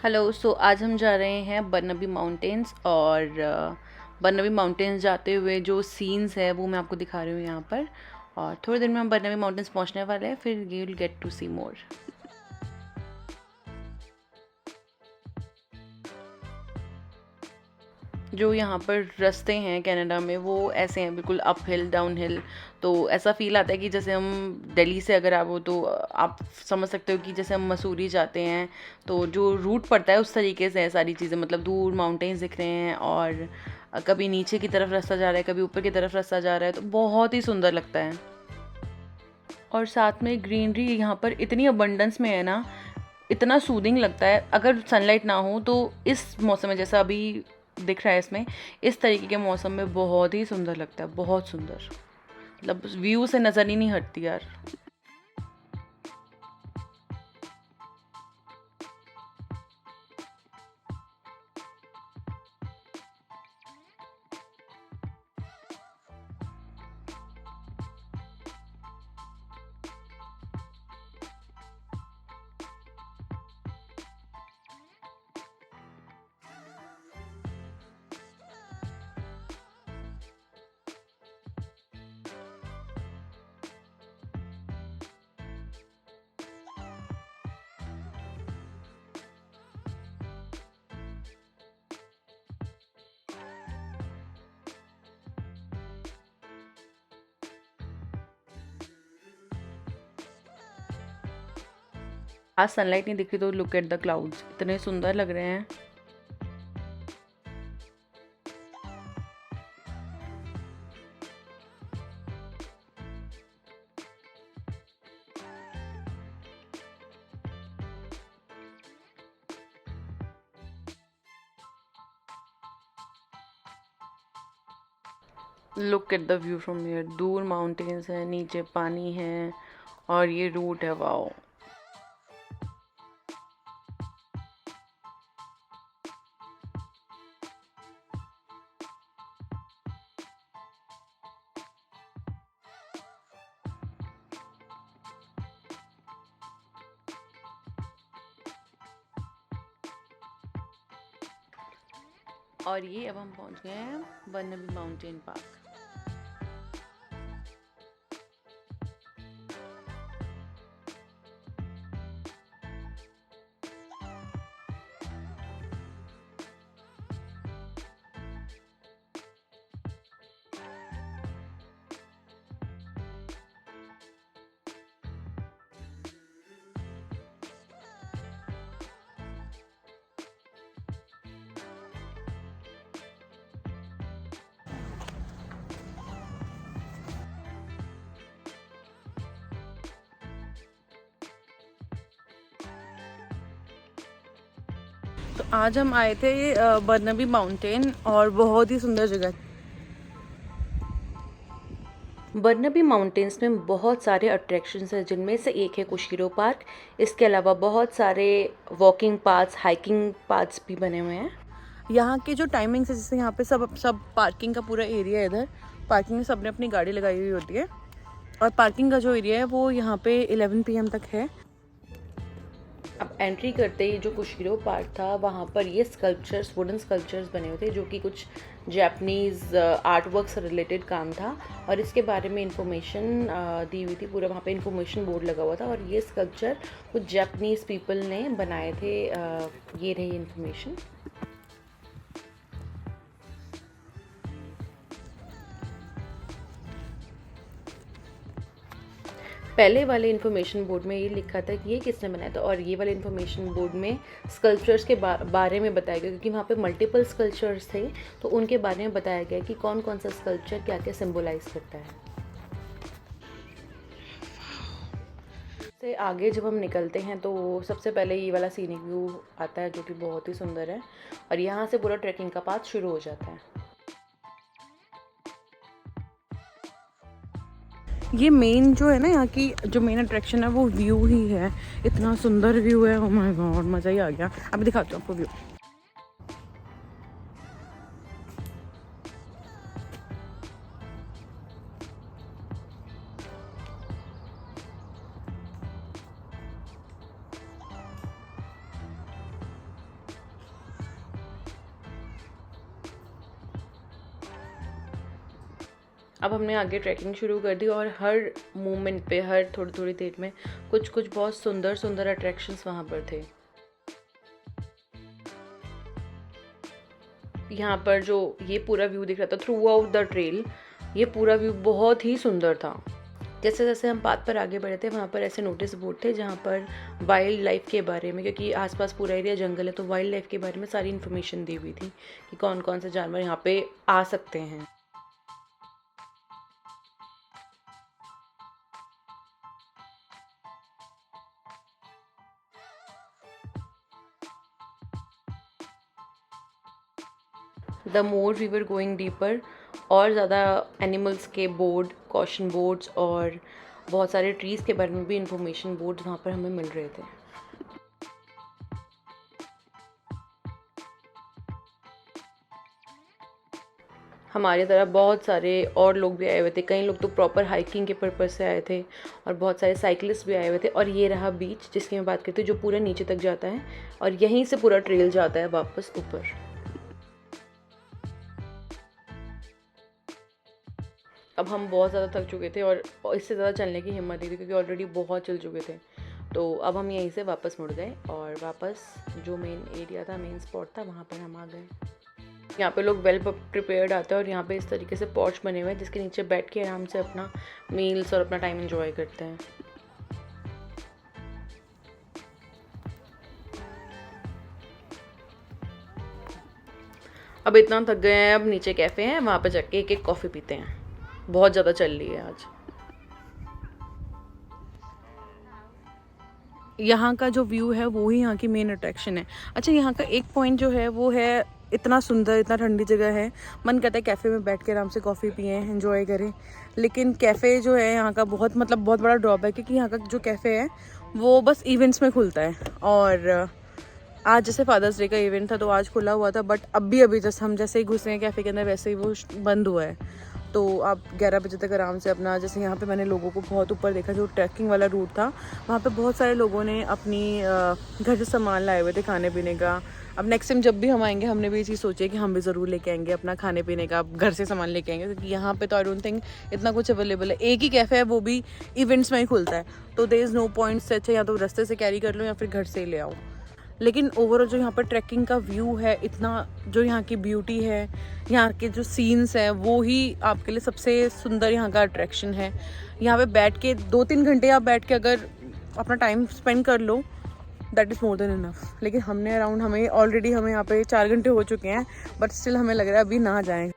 Hello. आज हम जा रहे हैं बरनबी माउंटेन्स और बरनबी माउंटेन्स जाते हुए जो सीन्स है वो मैं आपको दिखा रही हूँ यहाँ पर। और थोड़ी देर में हम बरनबी माउंटेन्स पहुँचने वाले हैं, फिर यू विल गेट टू सी मोर। जो यहाँ पर रास्ते हैं कनाडा में वो ऐसे हैं, बिल्कुल अप हिल डाउन हिल। तो ऐसा फील आता है कि जैसे हम दिल्ली से अगर आप हो तो आप समझ सकते हो कि जैसे हम मसूरी जाते हैं तो जो रूट पड़ता है उस तरीके से है सारी चीज़ें। मतलब दूर माउंटेन्स दिख रहे हैं और कभी नीचे की तरफ रास्ता जा रहा है, कभी ऊपर की तरफ रास्ता जा रहा है, तो बहुत ही सुंदर लगता है। और साथ में ग्रीनरी यहाँ पर इतनी अबंडेंस में है ना, इतना सूदिंग लगता है। अगर सनलाइट ना हो तो इस मौसम में, जैसा अभी दिख रहा है इसमें, इस तरीके के मौसम में बहुत ही सुंदर लगता है, बहुत सुंदर। मतलब व्यू से नज़र ही नहीं हटती यार। आज सनलाइट नहीं दिख रही तो लुक एट द क्लाउड्स, इतने सुंदर लग रहे हैं। Look at the view from here. दूर माउंटेन्स हैं, नीचे पानी है और ये रूट है। वाओ। और ये अब हम पहुंच गए हैं बरनबी माउंटेन पार्क। तो आज हम आए थे बरनबी माउंटेन और बहुत ही सुंदर जगह। बरनबी माउंटेन्स में बहुत सारे अट्रैक्शंस हैं, जिनमें से एक है कुशीरो पार्क। इसके अलावा बहुत सारे वॉकिंग पाथ्स, हाइकिंग पाथ्स भी बने हुए हैं। यहाँ के जो टाइमिंग्स है, जैसे यहाँ पे सब पार्किंग का पूरा एरिया है। इधर पार्किंग में सबने अपनी गाड़ी लगाई हुई होती है और पार्किंग का जो एरिया है वो यहाँ पे 11 PM तक है। अब एंट्री करते ही जो कुशीरो पार्क था वहाँ पर ये स्कल्पचर्स, वुडन स्कल्पचर्स बने हुए थे, जो कि कुछ जापानीज़ आर्ट वर्क से रिलेटेड काम था। और इसके बारे में इंफॉर्मेशन दी हुई थी, पूरा वहाँ पे इंफॉर्मेशन बोर्ड लगा हुआ था। और ये स्कल्पचर कुछ जापानीज़ पीपल ने बनाए थे। ये रही इंफॉर्मेशन। पहले वाले इन्फॉर्मेशन बोर्ड में ये लिखा था कि ये किसने बनाया था, और ये वाले इन्फॉर्मेशन बोर्ड में स्कल्पचर्स के बारे में बताया गया, क्योंकि वहाँ पे मल्टीपल स्कल्पचर्स थे तो उनके बारे में बताया गया कि कौन कौन सा स्कल्पचर क्या क्या सिम्बोलाइज करता है। से आगे जब हम निकलते हैं तो सबसे पहले ये वाला सीनिक व्यू आता है, जो कि बहुत ही सुंदर है। और यहाँ से पूरा ट्रैकिंग का पाथ शुरू हो जाता है। ये मेन जो है ना, यहाँ की जो मेन अट्रैक्शन है वो व्यू ही है। इतना सुंदर व्यू है, ओह माय गॉड, मज़ा ही आ गया। अभी दिखाती हूँ आपको व्यू। अब हमने आगे ट्रैकिंग शुरू कर दी और हर मोमेंट पे, हर थोड़ी थोड़ी देर में कुछ कुछ बहुत सुंदर सुंदर अट्रैक्शंस वहाँ पर थे। यहाँ पर जो ये पूरा व्यू दिख रहा था थ्रू आउट द ट्रेल, ये पूरा व्यू बहुत ही सुंदर था। जैसे जैसे हम पाथ पर आगे बढ़े थे वहाँ पर ऐसे नोटिस बोर्ड थे जहाँ पर वाइल्ड लाइफ के बारे में, क्योंकि आसपास पूरा एरिया जंगल है, तो वाइल्ड लाइफ के बारे में सारी इन्फॉर्मेशन दी हुई थी कि कौन कौन से जानवर यहाँ पे आ सकते हैं। The more we were going deeper, और ज़्यादा एनिमल्स के बोर्ड, कॉशन बोर्ड्स और बहुत सारे ट्रीज़ के बारे में भी इंफॉर्मेशन बोर्ड वहाँ पर हमें मिल रहे थे। हमारी तरह बहुत सारे और लोग भी आए हुए थे, कई लोग तो प्रॉपर हाइकिंग के पर्पज़ से आए थे और बहुत सारे साइकिलिस्ट भी आए हुए थे। और ये रहा बीच जिसकी मैं बात करती हूँ, जो पूरा नीचे तक जाता है और यहीं से पूरा ट्रेल जाता है वापस ऊपर। अब हम बहुत ज़्यादा थक चुके थे और इससे ज़्यादा चलने की हिम्मत नहीं थी, क्योंकि ऑलरेडी बहुत चल चुके थे। तो अब हम यहीं से वापस मुड़ गए और वापस जो मेन एरिया था, मेन स्पॉट था, वहाँ पर हम आ गए। यहाँ पे लोग वेल प्रिपेयर्ड आते हैं और यहाँ पे इस तरीके से पॉच बने हुए हैं जिसके नीचे बैठ के आराम से अपना मील्स और अपना टाइम एंजॉय करते हैं। अब इतना थक गए हैं, अब नीचे कैफ़े हैं, वहाँ पे जाके एक एक कॉफ़ी पीते हैं। बहुत ज़्यादा चल रही है आज। यहाँ का जो व्यू है वो ही यहाँ की मेन अट्रैक्शन है। अच्छा, यहाँ का एक पॉइंट जो है वो है, इतना सुंदर, इतना ठंडी जगह है, मन करता है कैफ़े में बैठ के आराम से कॉफ़ी पिएं, एंजॉय करें। लेकिन कैफ़े जो है यहाँ का बहुत बड़ा ड्रॉबैक है कि यहाँ का जो कैफ़े है वो बस इवेंट्स में खुलता है। और आज जैसे फादर्स डे का इवेंट था तो आज खुला हुआ था, बट अभी जैसे हम जैसे ही घुसे हैं कैफ़े के अंदर वैसे ही वो बंद हुआ है। तो आप 11 बजे तक आराम से अपना, जैसे यहाँ पे मैंने लोगों को बहुत ऊपर देखा, जो ट्रैकिंग वाला रूट था वहाँ पे बहुत सारे लोगों ने अपनी घर से सामान लाए हुए थे खाने पीने का। अब नेक्स्ट टाइम जब भी हम आएंगे हमने भी ये चीज़ सोची है कि हम भी ज़रूर लेके आएंगे अपना खाने पीने का, घर से सामान लेके आएंगे, क्योंकि यहाँ पे तो आई डोंट थिंक इतना कुछ अवेलेबल है। एक ही कैफ़े है, वो भी इवेंट्स में ही खुलता है, तो देयर इज़ नो पॉइंट से अच्छा या तो रास्ते से कैरी कर लो या फिर घर से ही ले आओ। लेकिन ओवरऑल जो यहाँ पर ट्रैकिंग का व्यू है, इतना जो यहाँ की ब्यूटी है, यहाँ के जो सीन्स है, वो ही आपके लिए सबसे सुंदर यहाँ का अट्रैक्शन है। यहाँ पे बैठ के 2-3 घंटे आप बैठ के अगर अपना टाइम स्पेंड कर लो, that is more than enough. लेकिन हमें यहाँ पे 4 घंटे हो चुके हैं, बट स्टिल हमें लग रहा है अभी ना जाएं।